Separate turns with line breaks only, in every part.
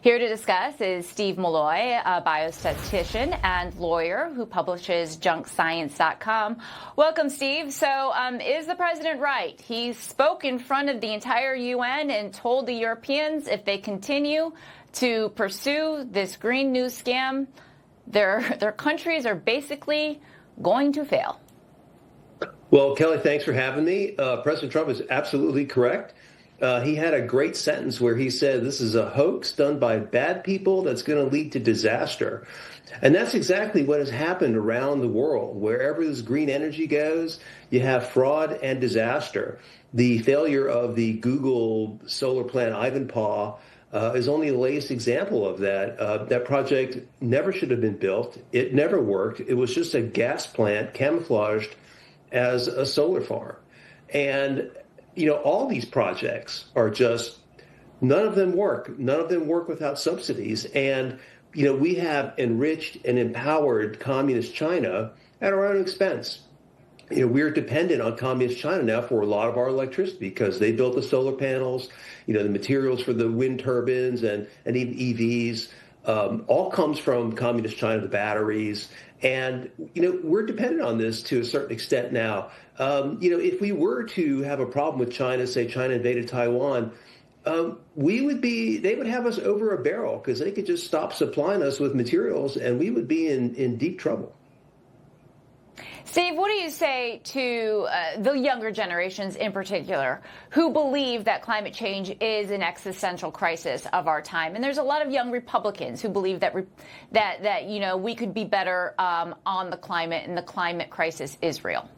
Here to discuss is Steve Milloy, a biostatistician and lawyer who publishes junkscience.com. Welcome, Steve. So is the president right? He spoke in front of the entire UN and told the Europeans if they continue to pursue this green new scam, their countries are basically going to fail.
Well, Kelly, thanks for having me. President Trump is absolutely correct. He had a great sentence where he said, this is a hoax done by bad people that's going to lead to disaster. And that's exactly what has happened around the world. Wherever this green energy goes, you have fraud and disaster. The failure of the Google solar plant Ivanpah is only the latest example of that. That project never should have been built. It never worked. It was just a gas plant camouflaged as a solar farm. And, you know, all these projects are just, none of them work. None of them work without subsidies. And, you know, we have enriched and empowered communist China at our own expense. You know, we're dependent on communist China now for a lot of our electricity because they built the solar panels, you know, the materials for the wind turbines and even EVs. All comes from communist China, the batteries. And, you know, we're dependent on this to a certain extent now. You know, if we were to have a problem with China, say China invaded Taiwan, they would have us over a barrel because they could just stop supplying us with materials and we would be in deep trouble.
Steve, what do you say to the younger generations in particular who believe that climate change is an existential crisis of our time? And there's a lot of young Republicans who believe that you know, we could be better on the climate and the climate crisis is real.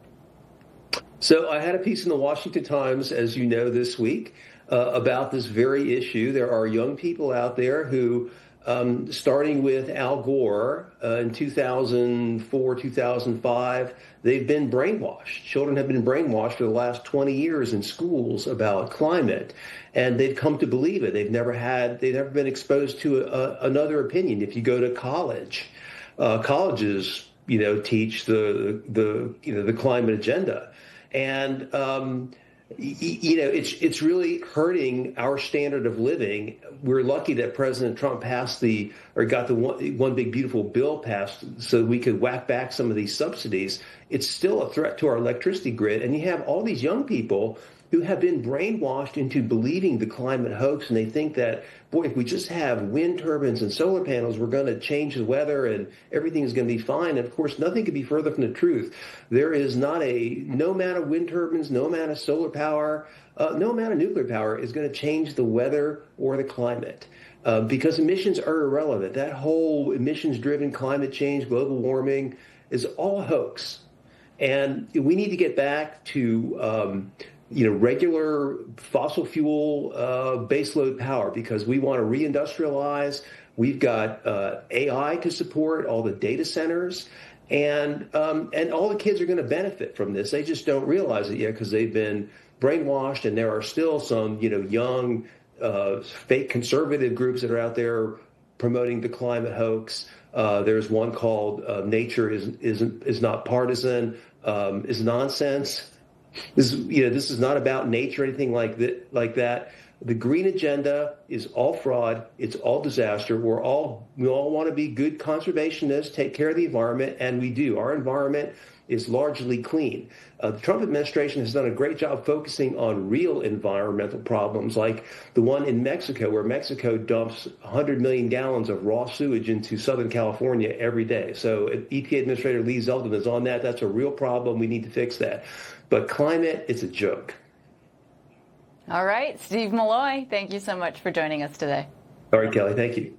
So I had a piece in the Washington Times, as you know, this week about this very issue. There are young people out there who starting with Al Gore in 2004, 2005, they've been brainwashed. Children have been brainwashed for the last 20 years in schools about climate, and they've come to believe it. They've never been exposed to another opinion. If you go to college, colleges, you know, teach the climate agenda, and you know, it's really hurting our standard of living. We're lucky that President Trump got the one big beautiful bill passed so we could whack back some of these subsidies. It's still a threat to our electricity grid. And you have all these young people who have been brainwashed into believing the climate hoax. And they think that, boy, if we just have wind turbines and solar panels, we're going to change the weather and everything is going to be fine. And of course, nothing could be further from the truth. There is no amount of wind turbines, no amount of solar power, no amount of nuclear power is going to change the weather or the climate. Because emissions are irrelevant. That whole emissions-driven climate change, global warming, is all hoax. And we need to get back to you know, regular fossil fuel baseload power because we want to reindustrialize. We've got AI to support all the data centers, and all the kids are going to benefit from this. They just don't realize it yet because they've been brainwashed, and there are still some, you know, young fake conservative groups that are out there promoting the climate hoax. There's one called "Nature is not partisan," is nonsense. This is not about nature or anything like that. The green agenda is all fraud. It's all disaster. We all want to be good conservationists, take care of the environment, and we do. Our environment is largely clean. The Trump administration has done a great job focusing on real environmental problems, like the one in Mexico, where Mexico dumps 100 million gallons of raw sewage into Southern California every day. So EPA Administrator Lee Zeldin is on that. That's a real problem. We need to fix that. But climate, it's a joke.
All right. Steve Milloy, thank you so much for joining us today.
All right, Kelly. Thank you.